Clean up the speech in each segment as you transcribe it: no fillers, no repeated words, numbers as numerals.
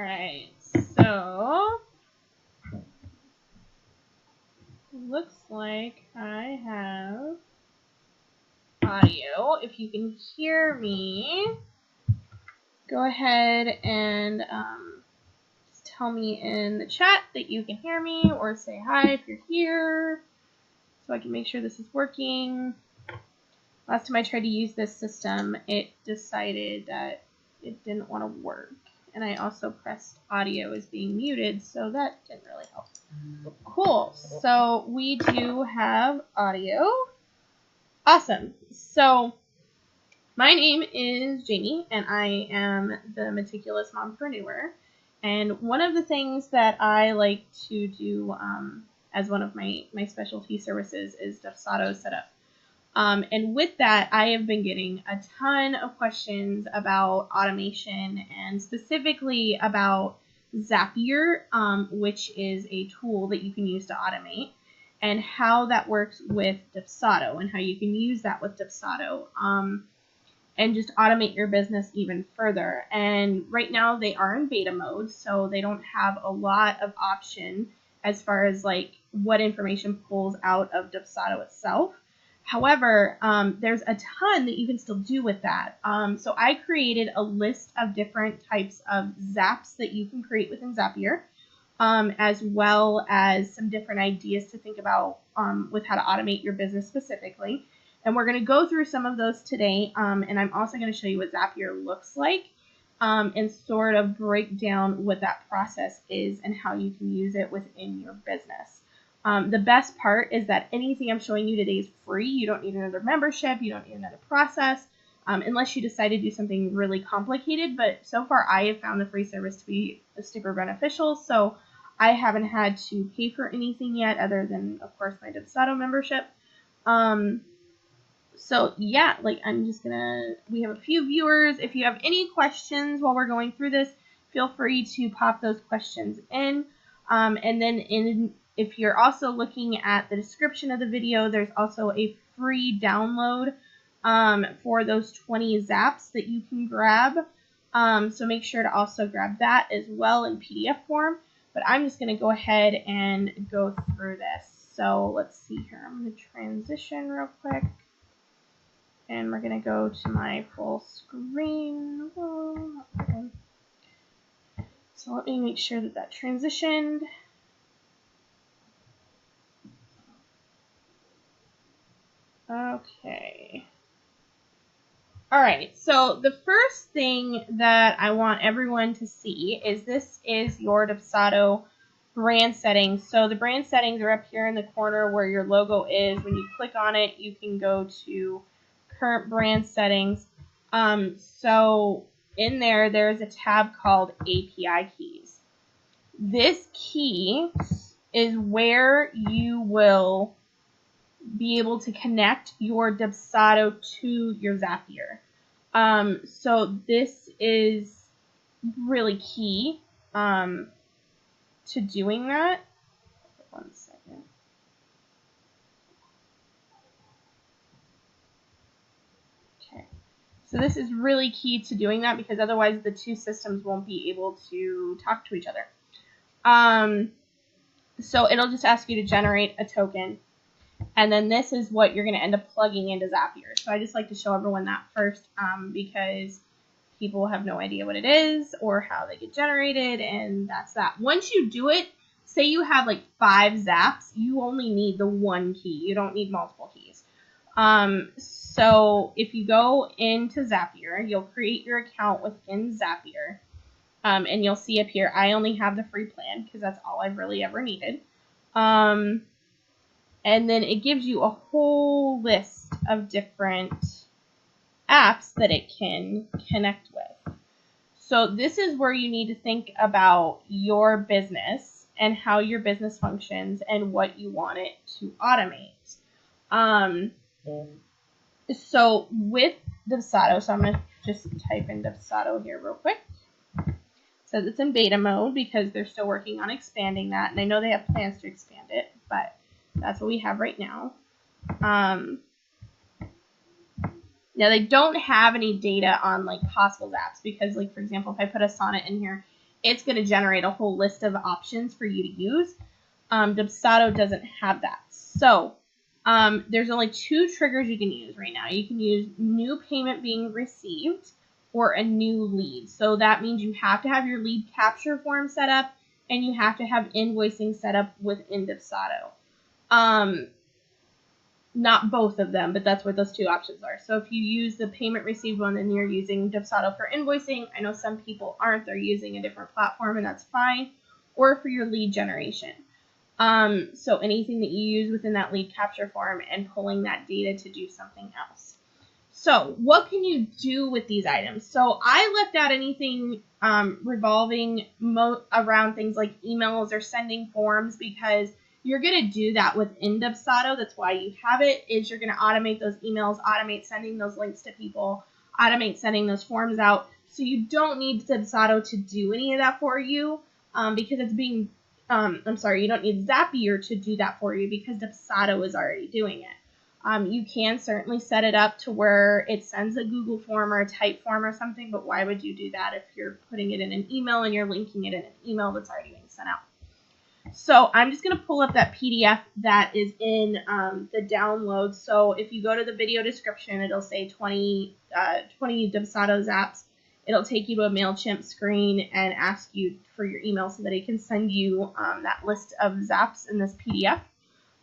Alright, so looks like I have audio. If you can hear me, go ahead and just tell me in the chat that you can hear me, or say hi if you're here so I can make sure this is working. Last time I tried to use this system, it decided that it didn't want to work. And I also pressed audio as being muted, so that didn't really help. Cool. So we do have audio. Awesome. So my name is Jamie, and I am the Meticulous Mompreneur. And one of the things that I like to do as one of my specialty services is Dubsado setup. And with that, I have been getting a ton of questions about automation, and specifically about Zapier, which is a tool that you can use to automate, and how that works with Dubsado, and how you can use that with Dubsado, and just automate your business even further. And right now they are in beta mode, so they don't have a lot of option as far as like what information pulls out of Dubsado itself. However, there's a ton that you can still do with that. So I created a list of different types of zaps that you can create within Zapier, as well as some different ideas to think about with how to automate your business specifically. And we're going to go through some of those today, and I'm also going to show you what Zapier looks like, and sort of break down what that process is and how you can use it within your business. The best part is that anything I'm showing you today is free. You don't need another membership. You don't need another process, unless you decide to do something really complicated. But so far, I have found the free service to be super beneficial. So I haven't had to pay for anything yet, other than, of course, my Dubsado membership. So yeah, like we have a few viewers. If you have any questions while we're going through this, feel free to pop those questions in. And then if you're also looking at the description of the video, there's also a free download for those 20 zaps that you can grab. So make sure to also grab that as well in PDF form. But I'm just going to go ahead and go through this. So let's see here. I'm going to transition real quick. And we're going to go to my full screen. So let me make sure that transitioned. Okay. All right. So the first thing that I want everyone to see is this is your Dubsado brand settings. So the brand settings are up here in the corner where your logo is. When you click on it, you can go to current brand settings. So in there's a tab called API keys. This key is where you will be able to connect your Dubsado to your Zapier. So this is really key to doing that. One second. Okay. So this is really key to doing that, because otherwise the two systems won't be able to talk to each other. So it'll just ask you to generate a token. And then this is what you're going to end up plugging into Zapier. So I just like to show everyone that first, because people have no idea what it is or how they get generated, and that's that. Once you do it, say you have like 5 zaps, you only need the one key. You don't need multiple keys. So if you go into Zapier, you'll create your account within Zapier, and you'll see up here, I only have the free plan because that's all I've really ever needed. And then it gives you a whole list of different apps that it can connect with. So this is where you need to think about your business and how your business functions and what you want it to automate. So with Dubsado, so I'm going to just type in Dubsado here real quick. It says it's in beta mode because they're still working on expanding that. And I know they have plans to expand it, but that's what we have right now. Now they don't have any data on like possible apps, because like, for example, if I put a sonnet in here, it's going to generate a whole list of options for you to use. Dubsado doesn't have that. So there's only 2 triggers you can use right now. You can use new payment being received or a new lead. So that means you have to have your lead capture form set up and you have to have invoicing set up within Dubsado. Not both of them, but that's what those 2 options are. So if you use the payment received one, then you're using Dubsado for invoicing. I know some people aren't. They're using a different platform, and that's fine. Or for your lead generation. So anything that you use within that lead capture form and pulling that data to do something else. So what can you do with these items? So I left out anything revolving around things like emails or sending forms, because you're going to do that within Dubsado. That's why you have it, is you're going to automate those emails, automate sending those links to people, automate sending those forms out. So you don't need Dubsado to do any of that for you because it's being, you don't need Zapier to do that for you because Dubsado is already doing it. You can certainly set it up to where it sends a Google form or a type form or something, but why would you do that if you're putting it in an email and you're linking it in an email that's already being sent out? So I'm just going to pull up that PDF that is in the download. So if you go to the video description, it'll say 20 Dubsado Zaps. It'll take you to a MailChimp screen and ask you for your email so that it can send you that list of Zaps in this PDF.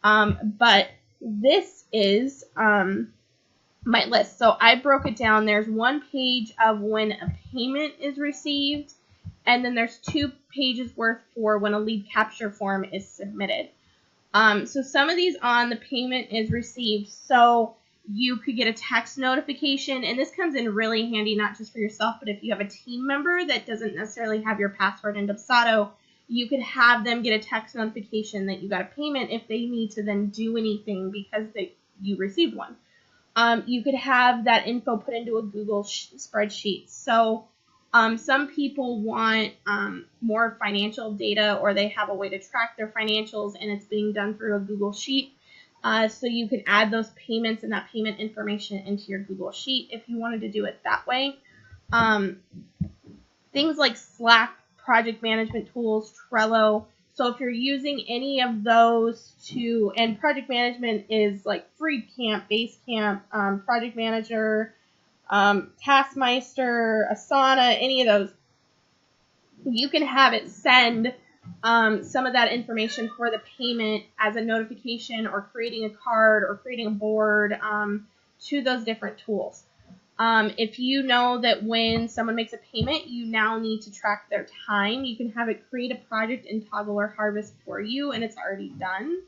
But this is my list. So I broke it down. There's 1 page of when a payment is received, and then there's 2 pages worth for when a lead capture form is submitted. So some of these on the payment is received. So you could get a text notification, and this comes in really handy, not just for yourself, but if you have a team member that doesn't necessarily have your password in Dubsado, you could have them get a text notification that you got a payment if they need to then do anything because you received one. You could have that info put into a Google spreadsheet. So some people want more financial data, or they have a way to track their financials and it's being done through a Google Sheet. So you can add those payments and that payment information into your Google Sheet if you wanted to do it that way. Things like Slack, project management tools, Trello. So if you're using any of those and project management is like Freecamp, Basecamp, Project Manager, Taskmeister, Asana, any of those, you can have it send some of that information for the payment as a notification or creating a card or creating a board to those different tools. If you know that when someone makes a payment, you now need to track their time, you can have it create a project in Toggle or Harvest for you, and it's already done.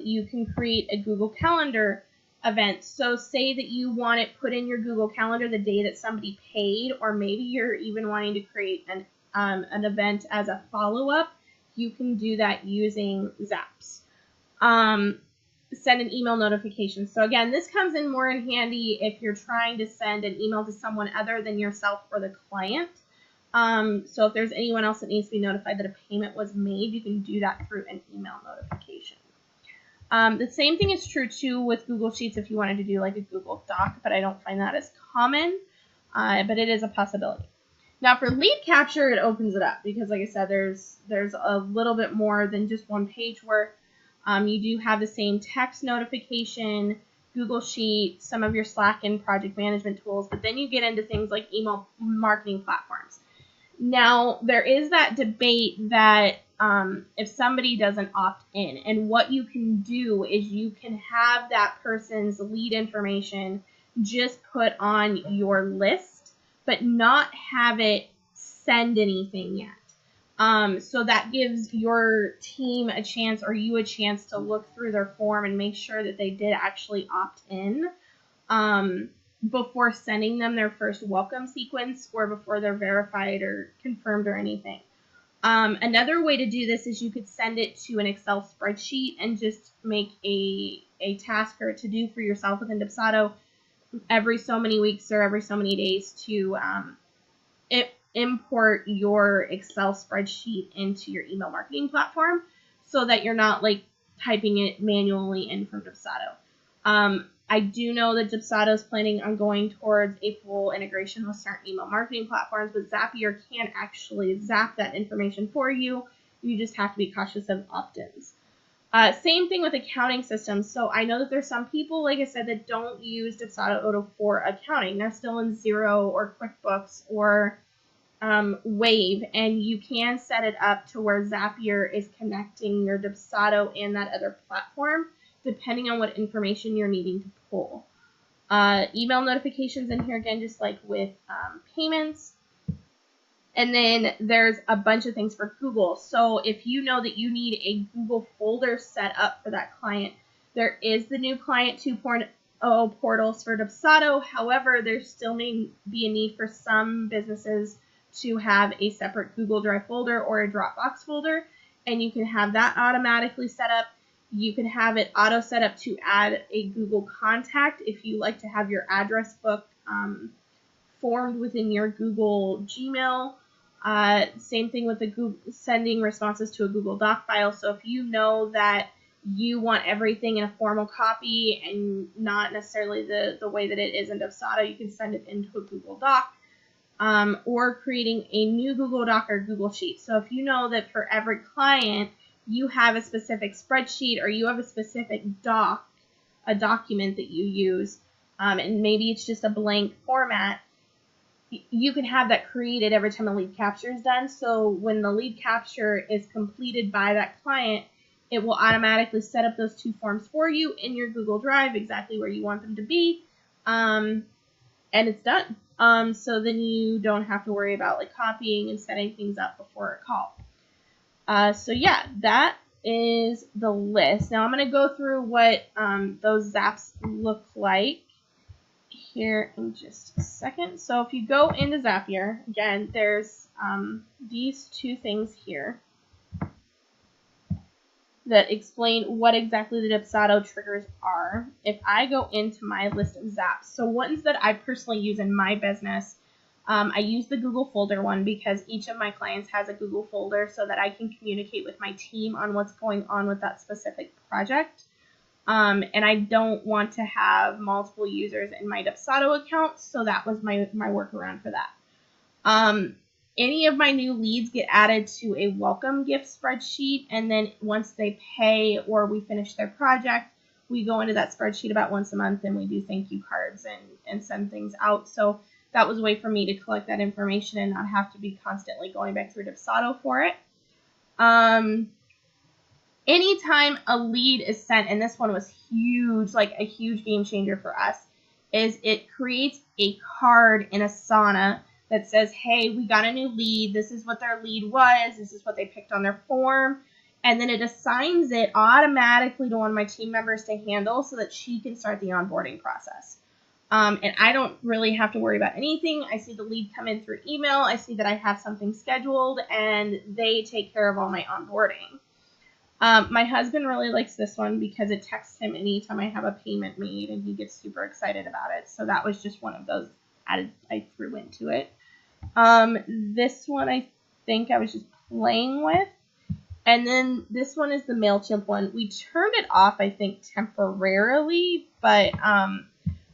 You can create a Google Calendar event. So say that you want it put in your Google Calendar the day that somebody paid, or maybe you're even wanting to create an event as a follow-up. You can do that using Zaps. Send an email notification. So again, this comes in more in handy if you're trying to send an email to someone other than yourself or the client. So if there's anyone else that needs to be notified that a payment was made, you can do that through an email notification. The same thing is true too with Google Sheets if you wanted to do like a Google Doc, but I don't find that as common, but it is a possibility. Now for lead capture, it opens it up because like I said, there's a little bit more than just 1 page worth. You do have the same text notification, Google Sheet, some of your Slack and project management tools, but then you get into things like email marketing platforms. Now, there is that debate that if somebody doesn't opt in, and what you can do is you can have that person's lead information just put on your list, but not have it send anything yet. So that gives your team a chance, or you a chance, to look through their form and make sure that they did actually opt in before sending them their first welcome sequence or before they're verified or confirmed or anything. Another way to do this is you could send it to an Excel spreadsheet and just make a task or a to-do for yourself within Dubsado every so many weeks or every so many days to import your Excel spreadsheet into your email marketing platform so that you're not like typing it manually in from Dubsado. I do know that Dubsado is planning on going towards a full integration with certain email marketing platforms, but Zapier can actually zap that information for you. You just have to be cautious of opt-ins. Same thing with accounting systems. So I know that there's some people, like I said, that don't use Dubsado for accounting. They're still in Xero or QuickBooks or Wave, and you can set it up to where Zapier is connecting your Dubsado and that other platform, depending on what information you're needing to pull. Email notifications in here again, just like with payments. And then there's a bunch of things for Google. So if you know that you need a Google folder set up for that client, there is the new Client 2.0 portals for Dubsado. However, there still may be a need for some businesses to have a separate Google Drive folder or a Dropbox folder, and you can have that automatically set up. You can have it auto set up to add a Google contact if you like to have your address book formed within your Google Gmail. Same thing with the Google sending responses to a Google Doc file. So if you know that you want everything in a formal copy and not necessarily the way that it is in Dubsado, you can send it into a Google Doc, or creating a new Google Doc or Google Sheet. So if you know that for every client you have a specific spreadsheet or you have a specific a document that you use, and maybe it's just a blank format, you can have that created every time a lead capture is done. So when the lead capture is completed by that client, it will automatically set up those two forms for you in your Google Drive exactly where you want them to be, and it's done. So then you don't have to worry about like copying and setting things up before a call. So yeah, that is the list. Now I'm going to go through what those zaps look like here in just a second. So if you go into Zapier, again, there's these two things here that explain what exactly the Dubsado triggers are. If I go into my list of zaps, so ones that I personally use in my business, I use the Google folder one because each of my clients has a Google folder so that I can communicate with my team on what's going on with that specific project. And I don't want to have multiple users in my Dubsado account, so that was my workaround for that. Any of my new leads get added to a welcome gift spreadsheet, and then once they pay or we finish their project, we go into that spreadsheet about once a month and we do thank you cards and send things out. So that was a way for me to collect that information and not have to be constantly going back through Dubsado for it. Anytime a lead is sent, and this one was huge, like a huge game changer for us, is it creates a card in Asana that says, hey, we got a new lead. This is what their lead was. This is what they picked on their form. And then it assigns it automatically to one of my team members to handle so that she can start the onboarding process. And I don't really have to worry about anything. I see the lead come in through email. I see that I have something scheduled, and they take care of all my onboarding. My husband really likes this one because it texts him anytime I have a payment made, and he gets super excited about it. So that was just one of those I threw into it. This one I think I was just playing with. And then this one is the MailChimp one. We turned it off, I think, temporarily, but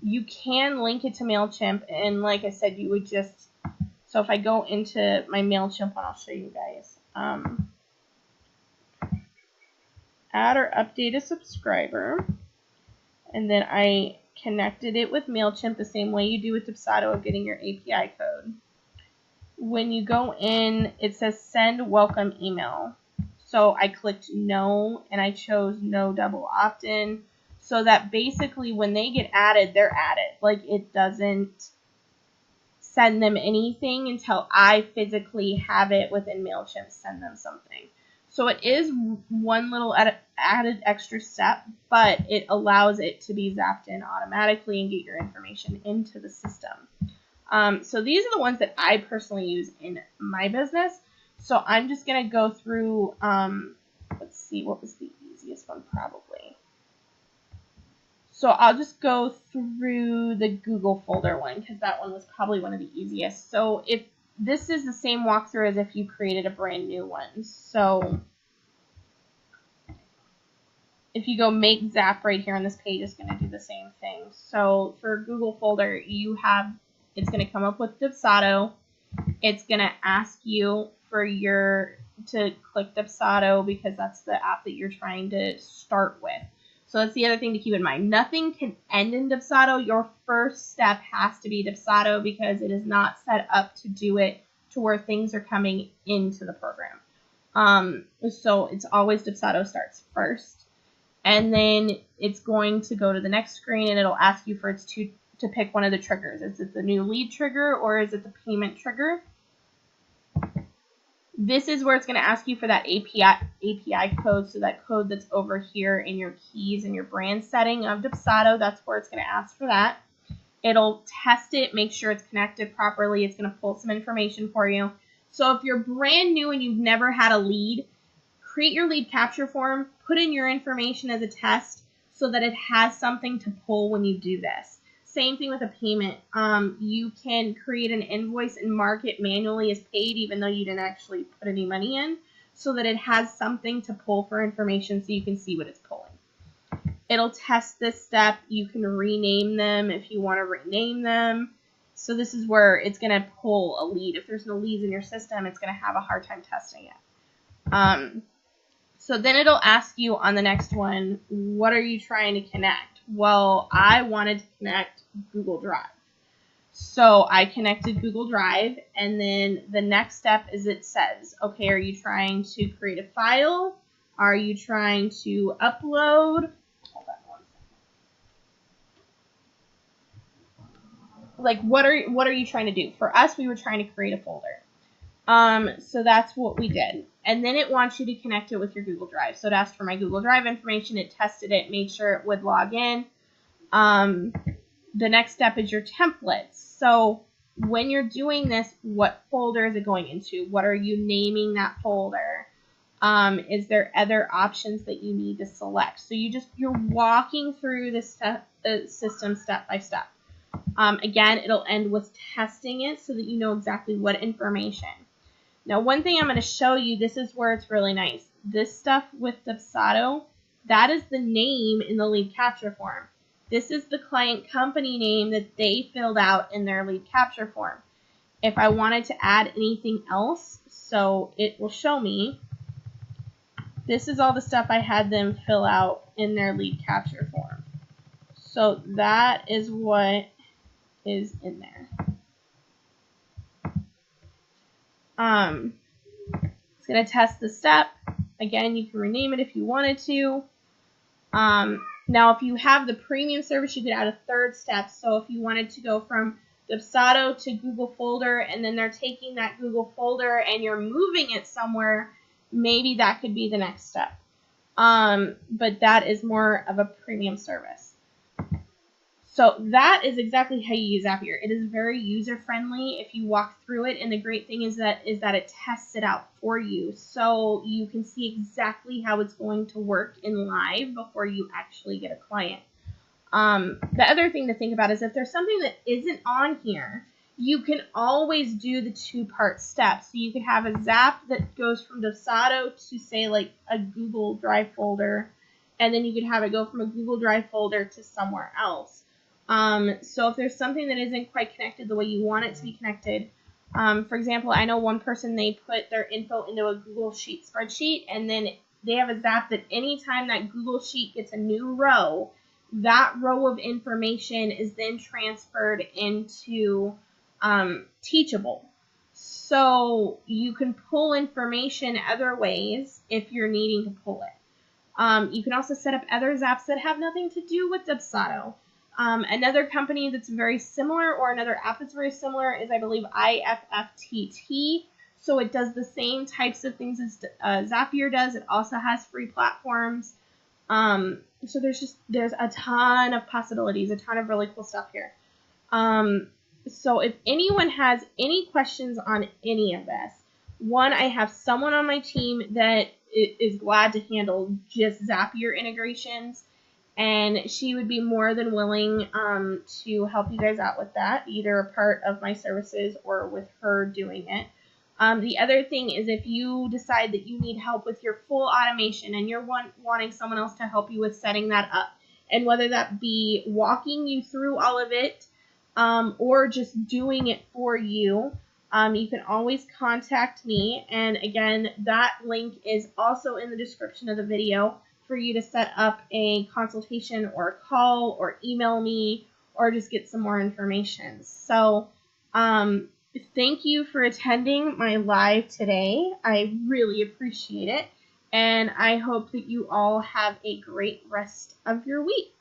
you can link it to MailChimp. And like I said, you would just, so if I go into my MailChimp one, I'll show you guys. Add or update a subscriber. And then I connected it with MailChimp the same way you do with Dubsado of getting your API code. When you go in, it says send welcome email. So I clicked no, and I chose no double opt-in, so that basically when they get added, they're added. Like, it doesn't send them anything until I physically have it within MailChimp send them something. So it is one little added extra step, but it allows it to be zapped in automatically and get your information into the system. So these are the ones that I personally use in my business. So I'm just going to go through, let's see, what was the easiest one probably. So I'll just go through the Google folder one because that one was probably one of the easiest. So if this is the same walkthrough as if you created a brand new one. So if you go make Zap right here on this page, it's going to do the same thing. So for Google folder, it's going to come up with Dubsado. It's going to ask you to click Dubsado because that's the app that you're trying to start with. So that's the other thing to keep in mind. Nothing can end in Dubsado. Your first step has to be Dubsado because it is not set up to do it to where things are coming into the program. So it's always Dubsado starts first. And then it's going to go to the next screen and it'll ask you for to pick one of the triggers. Is it the new lead trigger or is it the payment trigger? This is where it's going to ask you for that API code. So that code that's over here in your keys and your brand setting of Dubsado, that's where it's going to ask for that. It'll test it, make sure it's connected properly. It's going to pull some information for you. So if you're brand new and you've never had a lead, create your lead capture form, put in your information as a test so that it has something to pull when you do this. Same thing with a payment. You can create an invoice and mark it manually as paid even though you didn't actually put any money in so that it has something to pull for information so you can see what it's pulling. It'll test this step. You can rename them if you want to rename them. So this is where it's going to pull a lead. If there's no leads in your system, it's going to have a hard time testing it. So then it'll ask you on the next one, what are you trying to connect? Well, I wanted to connect Google Drive. So I connected Google Drive, and then the next step is it says, okay, are you trying to create a file? Are you trying to upload? Hold on one second. Like, what are you trying to do? For us, we were trying to create a folder. So that's what we did. And then it wants you to connect it with your Google Drive. So it asked for my Google Drive information. It tested it, made sure it would log in. The next step is your templates. So when you're doing this, what folder is it going into? What are you naming that folder? Is there other options that you need to select? So you're walking through the system step by step. Again, it'll end with testing it so that you know exactly what information. Now, one thing I'm going to show you, this is where it's really nice. This stuff with Dubsado, that is the name in the lead capture form. This is the client company name that they filled out in their lead capture form. If I wanted to add anything else, so it will show me, this is all the stuff I had them fill out in their lead capture form. So that is what is in there. It's going to test the step. Again, you can rename it if you wanted to. Now, if you have the premium service, you could add a third step. So if you wanted to go from Dubsado to Google Folder, and then they're taking that Google Folder and you're moving it somewhere, maybe that could be the next step. But that is more of a premium service. So that is exactly how you use Zapier. It is very user-friendly if you walk through it, and the great thing is that it tests it out for you, so you can see exactly how it's going to work in live before you actually get a client. The other thing to think about is if there's something that isn't on here, you can always do the two-part step. So you could have a Zap that goes from Dubsado to, say, like a Google Drive folder, and then you could have it go from a Google Drive folder to somewhere else. So if there's something that isn't quite connected the way you want it to be connected, for example, I know one person, they put their info into a Google Sheet spreadsheet, and then they have a Zap that anytime that Google Sheet gets a new row, that row of information is then transferred into Teachable. So you can pull information other ways if you're needing to pull it. You can also set up other Zaps that have nothing to do with Dubsado. Another company that's very similar, or another app that's very similar, is, I believe, IFFTT. So it does the same types of things as Zapier does. It also has free platforms. So there's a ton of possibilities, a ton of really cool stuff here. So if anyone has any questions on any of this, one, I have someone on my team that is glad to handle just Zapier integrations, and she would be more than willing to help you guys out with that, either a part of my services or with her doing it. The other thing is if you decide that you need help with your full automation and you're wanting someone else to help you with setting that up, and whether that be walking you through all of it or just doing it for you, you can always contact me. And again, that link is also in the description of the video for you to set up a consultation or a call or email me or just get some more information. So thank you for attending my live today. I really appreciate it. And I hope that you all have a great rest of your week.